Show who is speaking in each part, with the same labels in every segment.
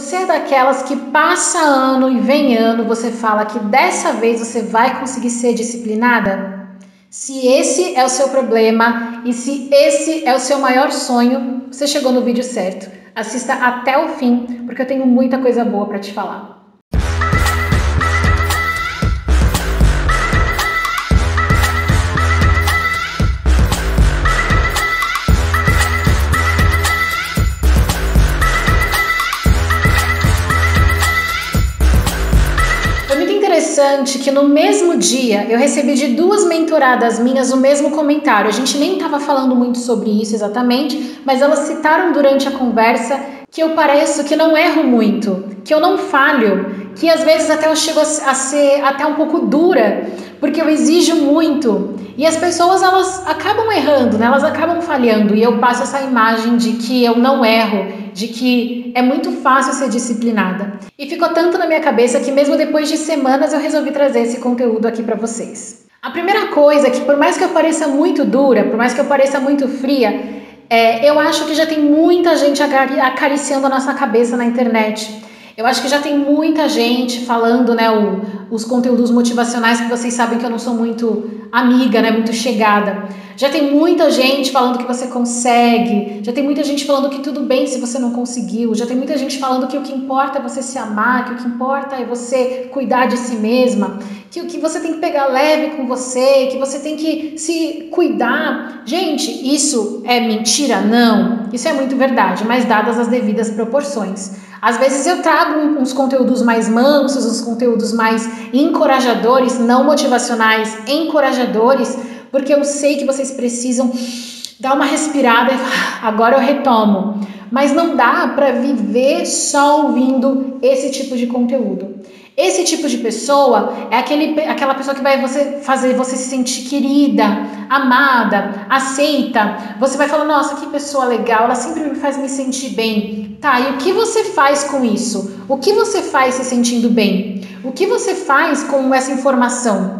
Speaker 1: Você é daquelas que passa ano e vem ano, você fala que dessa vez você vai conseguir ser disciplinada? Se esse é o seu problema e se esse é o seu maior sonho, você chegou no vídeo certo. Assista até o fim, porque eu tenho muita coisa boa para te falar. Interessante que no mesmo dia eu recebi de duas mentoradas minhas o mesmo comentário. A gente nem estava falando muito sobre isso exatamente, mas elas citaram durante a conversa que eu pareço que não erro muito, que eu não falho, que às vezes até eu chego a ser até um pouco dura, porque eu exijo muito. E as pessoas, elas acabam errando, né? Elas acabam falhando, e eu passo essa imagem de que eu não erro, de que é muito fácil ser disciplinada. E ficou tanto na minha cabeça que mesmo depois de semanas eu resolvi trazer esse conteúdo aqui para vocês. A primeira coisa é que, por mais que eu pareça muito dura, por mais que eu pareça muito fria, eu acho que já tem muita gente acariciando a nossa cabeça na internet. Eu acho que já tem muita gente falando, né, os conteúdos motivacionais, que vocês sabem que eu não sou muito amiga, né, muito chegada. Já tem muita gente falando que você consegue, já tem muita gente falando que tudo bem se você não conseguiu, já tem muita gente falando que o que importa é você se amar, que o que importa é você cuidar de si mesma, que o que você tem que pegar leve com você, que você tem que se cuidar. Gente, isso é mentira? Não. Isso é muito verdade, mas dadas as devidas proporções. Às vezes eu trago uns conteúdos mais mansos, uns conteúdos mais encorajadores, não motivacionais, encorajadores, porque eu sei que vocês precisam dar uma respirada e agora eu retomo. Mas não dá para viver só ouvindo esse tipo de conteúdo. Esse tipo de pessoa é aquela pessoa que vai fazer você se sentir querida, amada, aceita. Você vai falar, nossa, que pessoa legal, ela sempre me faz me sentir bem. Tá, e o que você faz com isso? O que você faz se sentindo bem? O que você faz com essa informação?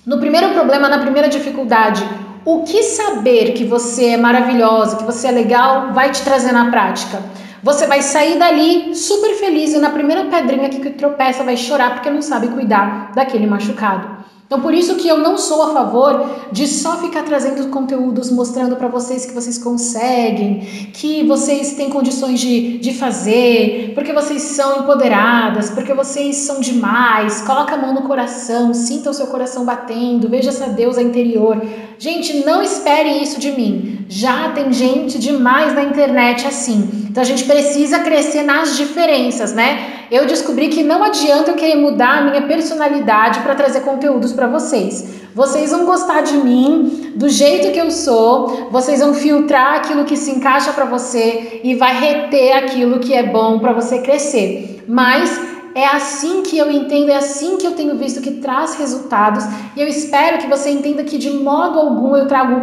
Speaker 1: No primeiro problema, na primeira dificuldade, o que saber que você é maravilhosa, que você é legal, vai te trazer na prática? Você vai sair dali super feliz e na primeira pedrinha que tropeça vai chorar porque não sabe cuidar daquele machucado. Então, por isso que eu não sou a favor de só ficar trazendo conteúdos mostrando para vocês que vocês conseguem, que vocês têm condições de fazer, porque vocês são empoderadas, porque vocês são demais. Coloca a mão no coração, sinta o seu coração batendo, veja essa deusa interior. Gente, não espere isso de mim. Já tem gente demais na internet assim. Então, a gente precisa crescer nas diferenças, né? Eu descobri que não adianta eu querer mudar a minha personalidade para trazer conteúdos para vocês. Vocês vão gostar de mim do jeito que eu sou, vocês vão filtrar aquilo que se encaixa para você e vai reter aquilo que é bom para você crescer. Mas é assim que eu entendo, é assim que eu tenho visto que traz resultados, e eu espero que você entenda que de modo algum eu trago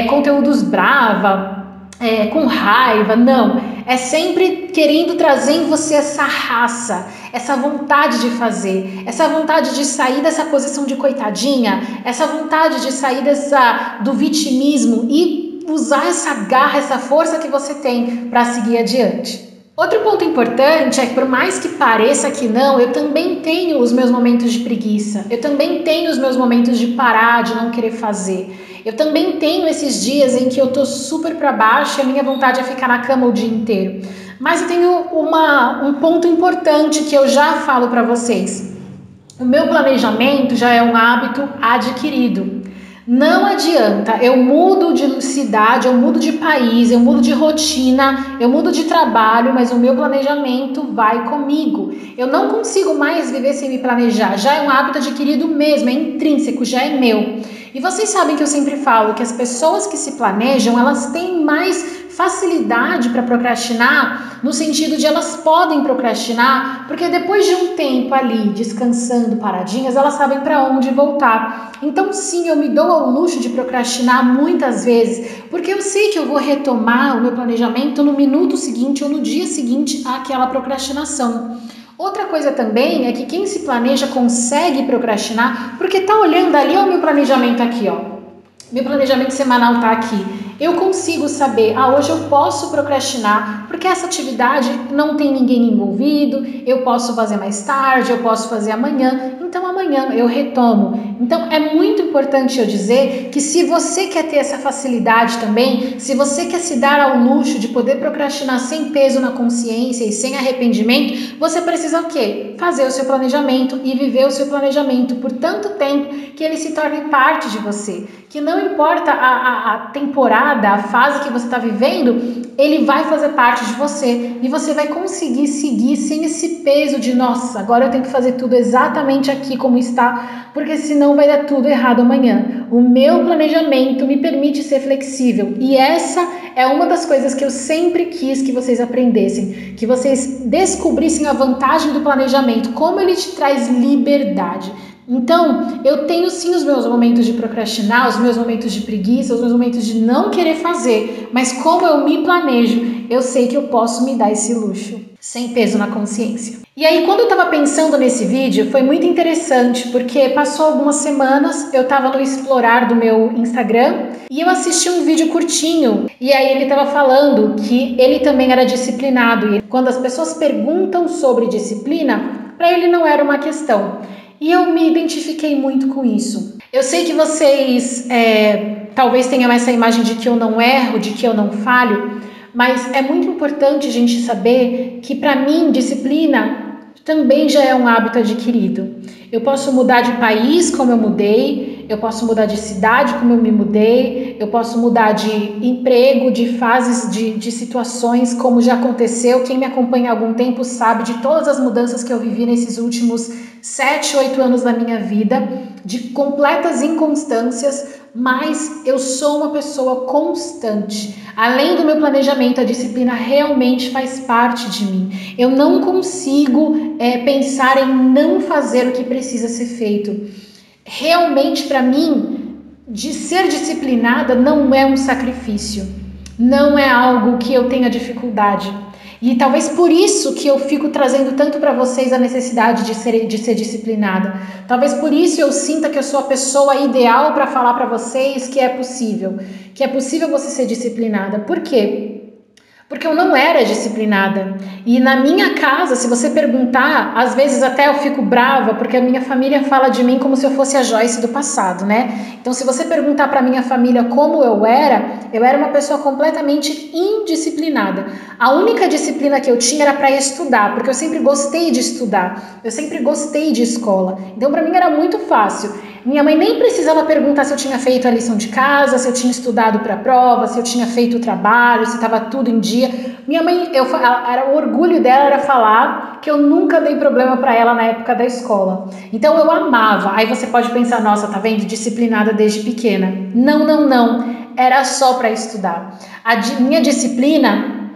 Speaker 1: conteúdos brava, com raiva, não. É sempre querendo trazer em você essa raça, essa vontade de fazer, essa vontade de sair dessa posição de coitadinha, essa vontade de sair do vitimismo e usar essa garra, essa força que você tem para seguir adiante. Outro ponto importante é que, por mais que pareça que não, eu também tenho os meus momentos de preguiça, eu também tenho os meus momentos de parar, de não querer fazer. Eu também tenho esses dias em que eu tô super para baixo e a minha vontade é ficar na cama o dia inteiro. Mas eu tenho um ponto importante que eu já falo para vocês. O meu planejamento já é um hábito adquirido. Não adianta, eu mudo de cidade, eu mudo de país, eu mudo de rotina, eu mudo de trabalho, mas o meu planejamento vai comigo. Eu não consigo mais viver sem me planejar, já é um hábito adquirido mesmo, é intrínseco, já é meu. E vocês sabem que eu sempre falo que as pessoas que se planejam, elas têm mais facilidade para procrastinar, no sentido de elas podem procrastinar, porque depois de um tempo ali descansando, paradinhas, elas sabem para onde voltar. Então sim, eu me dou ao luxo de procrastinar muitas vezes, porque eu sei que eu vou retomar o meu planejamento no minuto seguinte ou no dia seguinte àquela procrastinação. Outra coisa também é que quem se planeja consegue procrastinar, porque tá olhando ali, ó, o meu planejamento aqui, ó. Meu planejamento semanal tá aqui. Eu consigo saber, hoje eu posso procrastinar porque essa atividade não tem ninguém envolvido, eu posso fazer mais tarde, eu posso fazer amanhã, então amanhã eu retomo. Então é muito importante eu dizer que se você quer ter essa facilidade também, se você quer se dar ao luxo de poder procrastinar sem peso na consciência e sem arrependimento, você precisa o quê? Fazer o seu planejamento e viver o seu planejamento por tanto tempo que ele se torne parte de você. Que não importa a temporada, a fase que você está vivendo, ele vai fazer parte de você e você vai conseguir seguir sem esse peso de nossa, agora eu tenho que fazer tudo exatamente aqui como está, porque senão vai dar tudo errado amanhã. O meu planejamento me permite ser flexível e essa é uma das coisas que eu sempre quis que vocês aprendessem, que vocês descobrissem a vantagem do planejamento, como ele te traz liberdade. Então, eu tenho sim os meus momentos de procrastinar, os meus momentos de preguiça, os meus momentos de não querer fazer, mas como eu me planejo, eu sei que eu posso me dar esse luxo, sem peso na consciência. E aí, quando eu estava pensando nesse vídeo, foi muito interessante, porque passou algumas semanas, eu estava no explorar do meu Instagram e eu assisti um vídeo curtinho, e aí ele estava falando que ele também era disciplinado, e quando as pessoas perguntam sobre disciplina, para ele não era uma questão. E eu me identifiquei muito com isso. Eu sei que vocês talvez tenham essa imagem de que eu não erro, de que eu não falho, mas é muito importante a gente saber que para mim disciplina também já é um hábito adquirido. Eu posso mudar de país como eu mudei, eu posso mudar de cidade como eu me mudei, eu posso mudar de emprego, de fases, de situações como já aconteceu. Quem me acompanha há algum tempo sabe de todas as mudanças que eu vivi nesses últimos 7, 8 anos da minha vida, de completas inconstâncias, mas eu sou uma pessoa constante. Além do meu planejamento, a disciplina realmente faz parte de mim. Eu não consigo pensar em não fazer o que precisa ser feito. Realmente, para mim, de ser disciplinada não é um sacrifício, não é algo que eu tenha dificuldade. E talvez por isso que eu fico trazendo tanto para vocês a necessidade de ser disciplinada. Talvez por isso eu sinta que eu sou a pessoa ideal para falar para vocês que é possível você ser disciplinada. Por quê? Porque eu não era disciplinada. E na minha casa, se você perguntar, às vezes até eu fico brava, porque a minha família fala de mim como se eu fosse a Joyce do passado, né? Então, se você perguntar para minha família como eu era uma pessoa completamente indisciplinada. A única disciplina que eu tinha era para estudar, porque eu sempre gostei de estudar, eu sempre gostei de escola. Então, para mim era muito fácil. Minha mãe nem precisava perguntar se eu tinha feito a lição de casa, se eu tinha estudado para a prova, se eu tinha feito o trabalho, se estava tudo em dia. Minha mãe, o orgulho dela era falar que eu nunca dei problema para ela na época da escola. Então eu amava. Aí você pode pensar, nossa, tá vendo? Disciplinada desde pequena. Não. Era só para estudar. Minha disciplina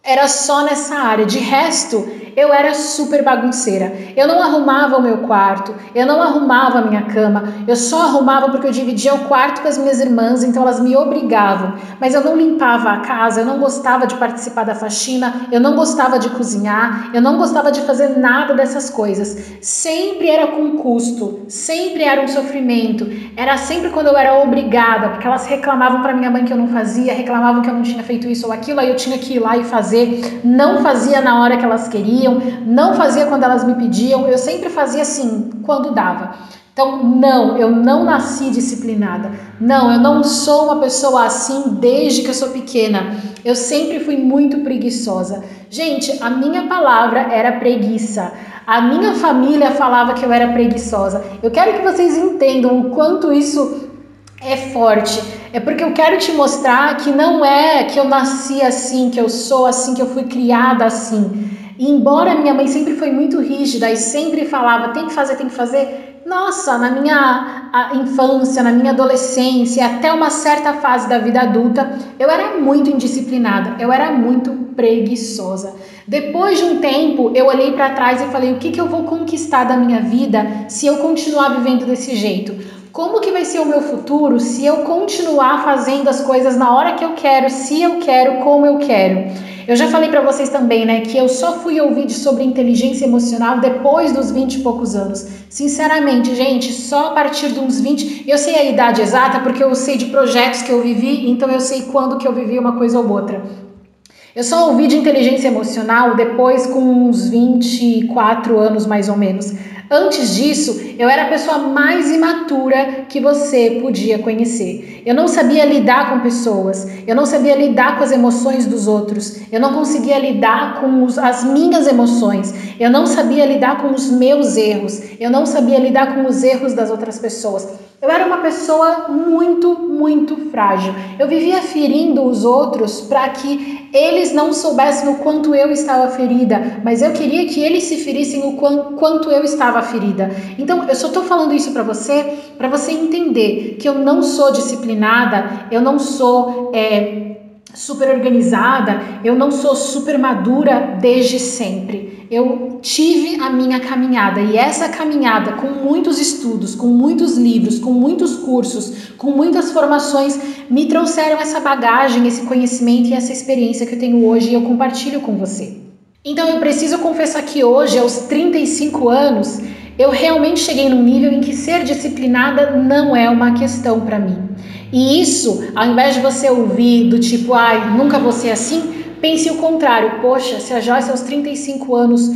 Speaker 1: era só nessa área. De resto, eu era super bagunceira. Eu não arrumava o meu quarto, eu não arrumava a minha cama, eu só arrumava porque eu dividia o quarto com as minhas irmãs, então elas me obrigavam. Mas eu não limpava a casa, eu não gostava de participar da faxina, eu não gostava de cozinhar, eu não gostava de fazer nada dessas coisas. Sempre era com custo, sempre era um sofrimento, era sempre quando eu era obrigada, porque elas reclamavam para minha mãe que eu não fazia, reclamavam que eu não tinha feito isso ou aquilo, aí eu tinha que ir lá e fazer, não fazia na hora que elas queriam, não fazia quando elas me pediam, eu sempre fazia assim, quando dava. Então, não, eu não nasci disciplinada. Não, eu não sou uma pessoa assim desde que eu sou pequena. Eu sempre fui muito preguiçosa. Gente, a minha palavra era preguiça. A minha família falava que eu era preguiçosa. Eu quero que vocês entendam o quanto isso é forte. É porque eu quero te mostrar que não é que eu nasci assim, que eu sou assim, que eu fui criada assim. E embora minha mãe sempre foi muito rígida e sempre falava, tem que fazer, nossa, na minha infância, na minha adolescência, até uma certa fase da vida adulta, eu era muito indisciplinada, eu era muito preguiçosa. Depois de um tempo, eu olhei para trás e falei, o que eu vou conquistar da minha vida se eu continuar vivendo desse jeito? Como que vai ser o meu futuro se eu continuar fazendo as coisas na hora que eu quero, se eu quero, como eu quero? Eu já falei para vocês também, né, que eu só fui ouvir sobre inteligência emocional depois dos 20 e poucos anos. Sinceramente, gente, só a partir de uns 20, eu sei a idade exata porque eu sei de projetos que eu vivi, então eu sei quando que eu vivi uma coisa ou outra. Eu só ouvi de inteligência emocional depois com uns 24 anos mais ou menos. Antes disso, eu era a pessoa mais imatura que você podia conhecer. Eu não sabia lidar com pessoas, eu não sabia lidar com as emoções dos outros, eu não conseguia lidar com as minhas emoções, eu não sabia lidar com os meus erros, eu não sabia lidar com os erros das outras pessoas. Eu era uma pessoa muito frágil. Eu vivia ferindo os outros para que eles não soubessem o quanto eu estava ferida, mas eu queria que eles se ferissem o quanto eu estava ferida. Então, eu só estou falando isso para você entender que eu não sou disciplinada, eu não sou super organizada, eu não sou super madura desde sempre. Eu tive a minha caminhada e essa caminhada com muitos estudos, com muitos livros, com muitos cursos, com muitas formações, me trouxeram essa bagagem, esse conhecimento e essa experiência que eu tenho hoje e eu compartilho com você. Então eu preciso confessar que hoje, aos 35 anos, eu realmente cheguei num nível em que ser disciplinada não é uma questão para mim. E isso, ao invés de você ouvir do tipo, ai, nunca vou ser assim, pense o contrário. Poxa, se a Joyce aos 35 anos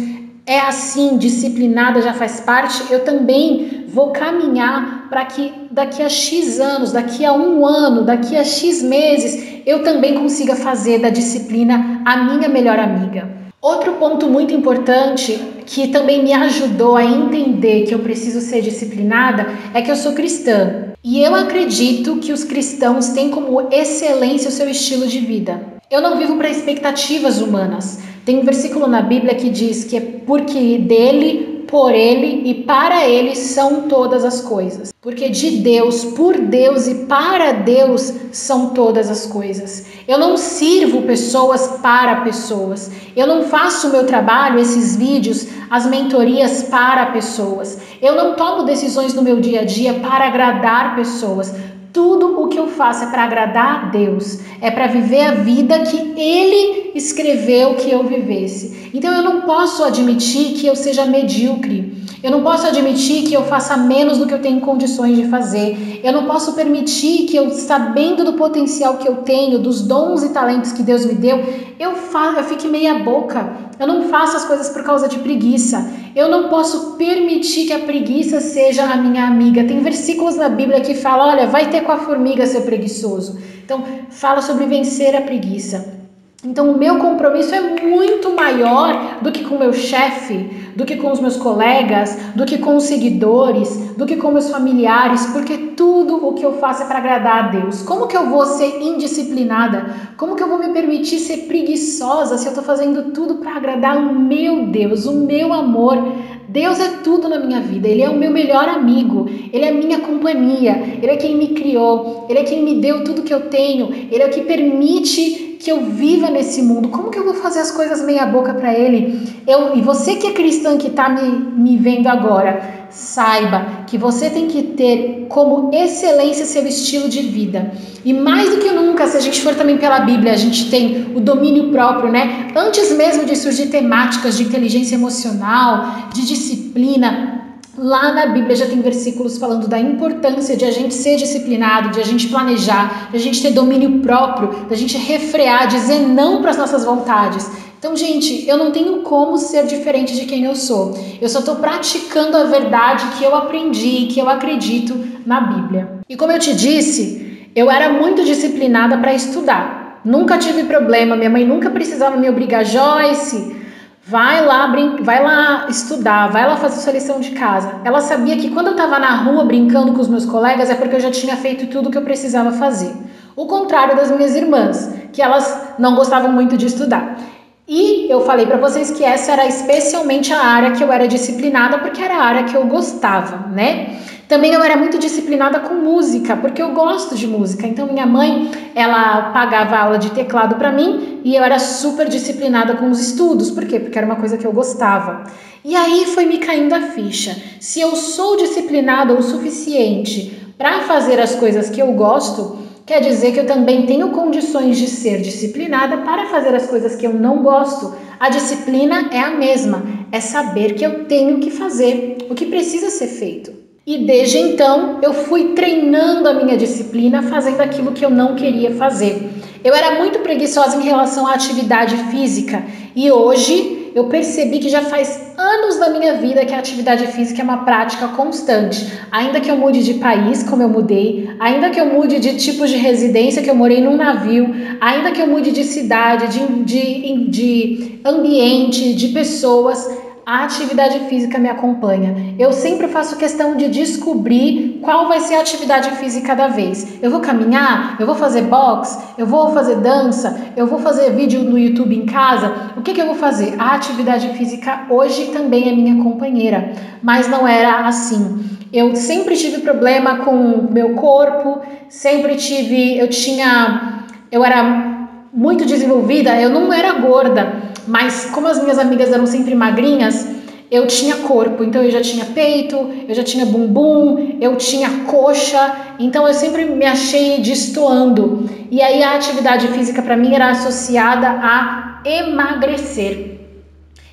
Speaker 1: é assim, disciplinada, já faz parte, eu também vou caminhar para que daqui a X anos, daqui a 1 ano, daqui a X meses, eu também consiga fazer da disciplina a minha melhor amiga. Outro ponto muito importante que também me ajudou a entender que eu preciso ser disciplinada é que eu sou cristã. E eu acredito que os cristãos têm como excelência o seu estilo de vida. Eu não vivo para expectativas humanas. Tem um versículo na Bíblia que diz que é porque dele, por ele e para ele são todas as coisas. Porque de Deus, por Deus e para Deus são todas as coisas. Eu não sirvo pessoas para pessoas. Eu não faço o meu trabalho, esses vídeos, as mentorias para pessoas. Eu não tomo decisões no meu dia a dia para agradar pessoas. Tudo o que eu faço é para agradar a Deus, é para viver a vida que Ele escreveu que eu vivesse. Então eu não posso admitir que eu seja medíocre, eu não posso admitir que eu faça menos do que eu tenho condições de fazer, eu não posso permitir que eu, sabendo do potencial que eu tenho, dos dons e talentos que Deus me deu, eu fique meia boca. Eu não faço as coisas por causa de preguiça. Eu não posso permitir que a preguiça seja a minha amiga. Tem versículos na Bíblia que falam, olha, vai ter com a formiga ser preguiçoso. Então, fala sobre vencer a preguiça. Então, o meu compromisso é muito maior do que com o meu chefe, do que com os meus colegas, do que com os seguidores, do que com meus familiares, porque tudo o que eu faço é para agradar a Deus. Como que eu vou ser indisciplinada? Como que eu vou me permitir ser preguiçosa se eu estou fazendo tudo para agradar o meu Deus, o meu amor? Deus é tudo na minha vida, Ele é o meu melhor amigo, Ele é a minha companhia, Ele é quem me criou, Ele é quem me deu tudo que eu tenho, Ele é o que permite que eu viva nesse mundo. Como que eu vou fazer as coisas meia boca para Ele? E você que é cristã que está me vendo agora, saiba que você tem que ter como excelência seu estilo de vida. E mais do que nunca, se a gente for também pela Bíblia, a gente tem o domínio próprio, né? Antes mesmo de surgir temáticas de inteligência emocional, de disciplina, lá na Bíblia já tem versículos falando da importância de a gente ser disciplinado, de a gente planejar, de a gente ter domínio próprio, de a gente refrear, dizer não para as nossas vontades. Então, gente, eu não tenho como ser diferente de quem eu sou. Eu só estou praticando a verdade que eu aprendi, que eu acredito na Bíblia. E como eu te disse, eu era muito disciplinada para estudar. Nunca tive problema, minha mãe nunca precisava me obrigar, Joyce, vai lá estudar, vai lá fazer sua lição de casa. Ela sabia que quando eu estava na rua brincando com os meus colegas é porque eu já tinha feito tudo o que eu precisava fazer. O contrário das minhas irmãs, que elas não gostavam muito de estudar. E eu falei para vocês que essa era especialmente a área que eu era disciplinada, porque era a área que eu gostava, né? Também eu era muito disciplinada com música, porque eu gosto de música. Então minha mãe, ela pagava aula de teclado para mim e eu era super disciplinada com os estudos. Por quê? Porque era uma coisa que eu gostava. E aí foi me caindo a ficha. Se eu sou disciplinada o suficiente Para fazer as coisas que eu gosto, quer dizer que eu também tenho condições de ser disciplinada para fazer as coisas que eu não gosto. A disciplina é a mesma, é saber que eu tenho que fazer o que precisa ser feito. E desde então eu fui treinando a minha disciplina, fazendo aquilo que eu não queria fazer. Eu era muito preguiçosa em relação à atividade física e hoje eu percebi que já faz anos da minha vida que a atividade física é uma prática constante. Ainda que eu mude de país, como eu mudei, ainda que eu mude de tipo de residência, que eu morei num navio, ainda que eu mude de cidade, de ambiente, de pessoas, a atividade física me acompanha. Eu sempre faço questão de descobrir qual vai ser a atividade física da vez. Eu vou caminhar? Eu vou fazer boxe? Eu vou fazer dança? Eu vou fazer vídeo no YouTube em casa? O que eu vou fazer? A atividade física hoje também é minha companheira, mas não era assim. Eu sempre tive problema com o meu corpo, eu era muito desenvolvida, eu não era gorda, mas como as minhas amigas eram sempre magrinhas, eu tinha corpo, então eu já tinha peito, eu já tinha bumbum, eu tinha coxa, então eu sempre me achei destoando. E aí a atividade física para mim era associada a emagrecer.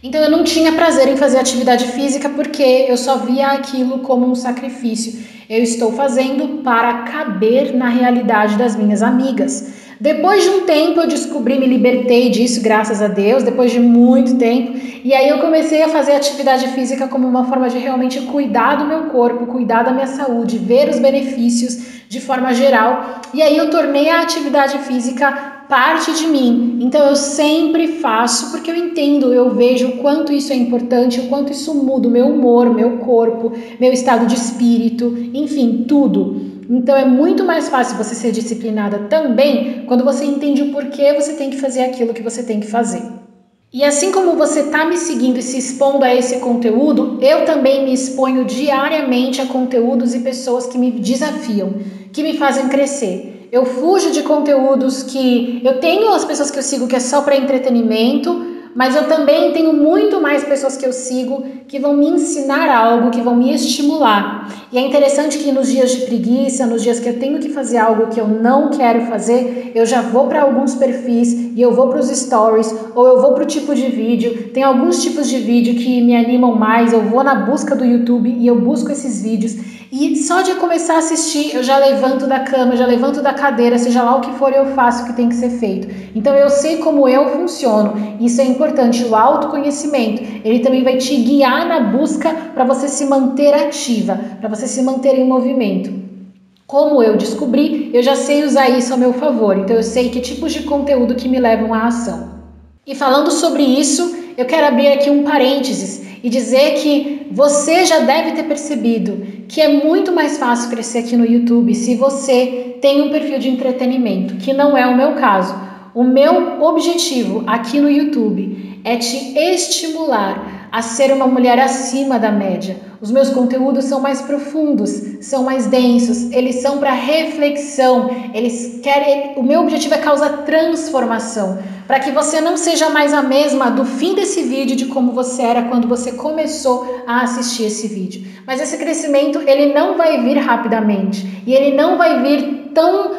Speaker 1: Então eu não tinha prazer em fazer atividade física porque eu só via aquilo como um sacrifício. Eu estou fazendo para caber na realidade das minhas amigas. Depois de um tempo eu descobri, me libertei disso, graças a Deus, depois de muito tempo. E aí eu comecei a fazer atividade física como uma forma de realmente cuidar do meu corpo, cuidar da minha saúde, ver os benefícios de forma geral. E aí eu tornei a atividade física parte de mim. Então eu sempre faço porque eu entendo, eu vejo o quanto isso é importante, o quanto isso muda o meu humor, meu corpo, meu estado de espírito, enfim, tudo. Então é muito mais fácil você ser disciplinada também quando você entende o porquê você tem que fazer aquilo que você tem que fazer. E assim como você está me seguindo e se expondo a esse conteúdo, eu também me exponho diariamente a conteúdos e pessoas que me desafiam, que me fazem crescer. Eu fujo de conteúdos que eu tenho as pessoas que eu sigo que é só para entretenimento, mas eu também tenho muito mais pessoas que eu sigo que vão me ensinar algo, que vão me estimular. E é interessante que nos dias de preguiça, nos dias que eu tenho que fazer algo que eu não quero fazer, eu já vou para alguns perfis e eu vou para os stories ou eu vou para o tipo de vídeo. Tem alguns tipos de vídeo que me animam mais, eu vou na busca do YouTube e eu busco esses vídeos. E só de começar a assistir, eu já levanto da cama, eu já levanto da cadeira, seja lá o que for, eu faço o que tem que ser feito. Então eu sei como eu funciono. Isso é importante, o autoconhecimento. Ele também vai te guiar na busca para você se manter ativa, para você se manter em movimento. Como eu descobri, eu já sei usar isso ao meu favor. Então eu sei que tipos de conteúdo que me levam à ação. E falando sobre isso, eu quero abrir aqui um parênteses e dizer que você já deve ter percebido que é muito mais fácil crescer aqui no YouTube se você tem um perfil de entretenimento, que não é o meu caso. O meu objetivo aqui no YouTube é te estimular a ser uma mulher acima da média. Os meus conteúdos são mais profundos, são mais densos, eles são para reflexão, o meu objetivo é causar transformação, para que você não seja mais a mesma do fim desse vídeo de como você era quando você começou a assistir esse vídeo. Mas esse crescimento, ele não vai vir rapidamente e ele não vai vir tão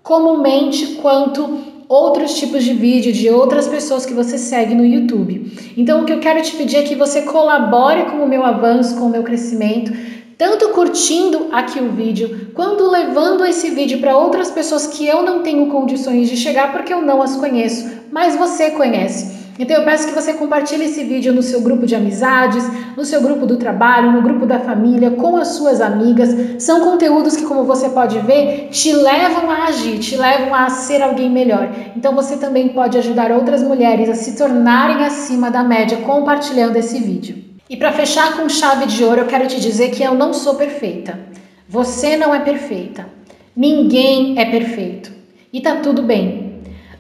Speaker 1: comumente quanto outros tipos de vídeo de outras pessoas que você segue no YouTube. Então o que eu quero te pedir é que você colabore com o meu avanço, com o meu crescimento, tanto curtindo aqui o vídeo, quanto levando esse vídeo para outras pessoas que eu não tenho condições de chegar porque eu não as conheço, mas você conhece. Então eu peço que você compartilhe esse vídeo no seu grupo de amizades, no seu grupo do trabalho, no grupo da família, com as suas amigas. São conteúdos que, como você pode ver, te levam a agir, te levam a ser alguém melhor. Então você também pode ajudar outras mulheres a se tornarem acima da média compartilhando esse vídeo. E para fechar com chave de ouro, eu quero te dizer que eu não sou perfeita. Você não é perfeita. Ninguém é perfeito. E tá tudo bem.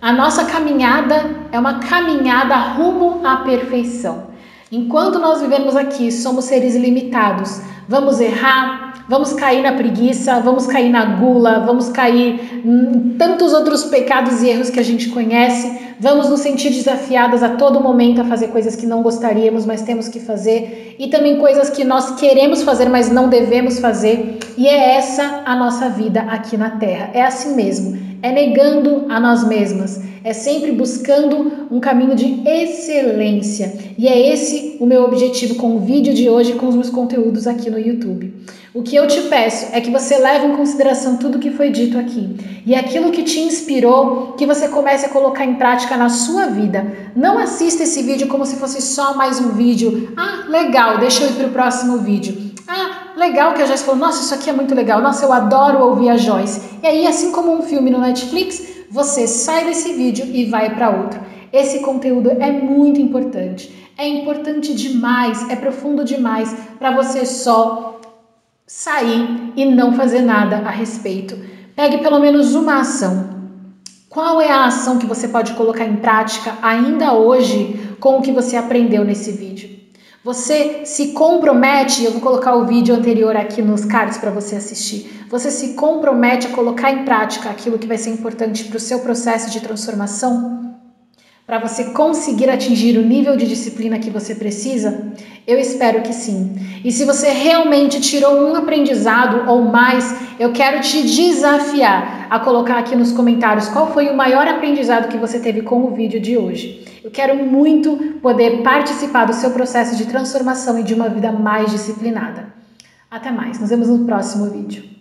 Speaker 1: A nossa caminhada é uma caminhada rumo à perfeição. Enquanto nós vivemos aqui, somos seres limitados. Vamos errar, vamos cair na preguiça, vamos cair na gula, vamos cair em tantos outros pecados e erros que a gente conhece. Vamos nos sentir desafiadas a todo momento a fazer coisas que não gostaríamos, mas temos que fazer. E também coisas que nós queremos fazer, mas não devemos fazer. E é essa a nossa vida aqui na Terra. É assim mesmo. É negando a nós mesmas. É sempre buscando um caminho de excelência. E é esse o meu objetivo com o vídeo de hoje e com os meus conteúdos aqui no YouTube. O que eu te peço é que você leve em consideração tudo o que foi dito aqui. E aquilo que te inspirou, que você comece a colocar em prática na sua vida. Não assista esse vídeo como se fosse só mais um vídeo. Ah, legal, deixa eu ir para o próximo vídeo. Ah, legal que a Joyce falou, nossa, isso aqui é muito legal, nossa, eu adoro ouvir a Joyce. E aí, assim como um filme no Netflix, você sai desse vídeo e vai para outro. Esse conteúdo é muito importante. É importante demais, é profundo demais para você só sair e não fazer nada a respeito. Pegue pelo menos uma ação. Qual é a ação que você pode colocar em prática ainda hoje com o que você aprendeu nesse vídeo? Você se compromete, eu vou colocar o vídeo anterior aqui nos cards para você assistir, você se compromete a colocar em prática aquilo que vai ser importante para o seu processo de transformação? Para você conseguir atingir o nível de disciplina que você precisa? Eu espero que sim. E se você realmente tirou um aprendizado ou mais, eu quero te desafiar a colocar aqui nos comentários qual foi o maior aprendizado que você teve com o vídeo de hoje. Eu quero muito poder participar do seu processo de transformação e de uma vida mais disciplinada. Até mais, nos vemos no próximo vídeo.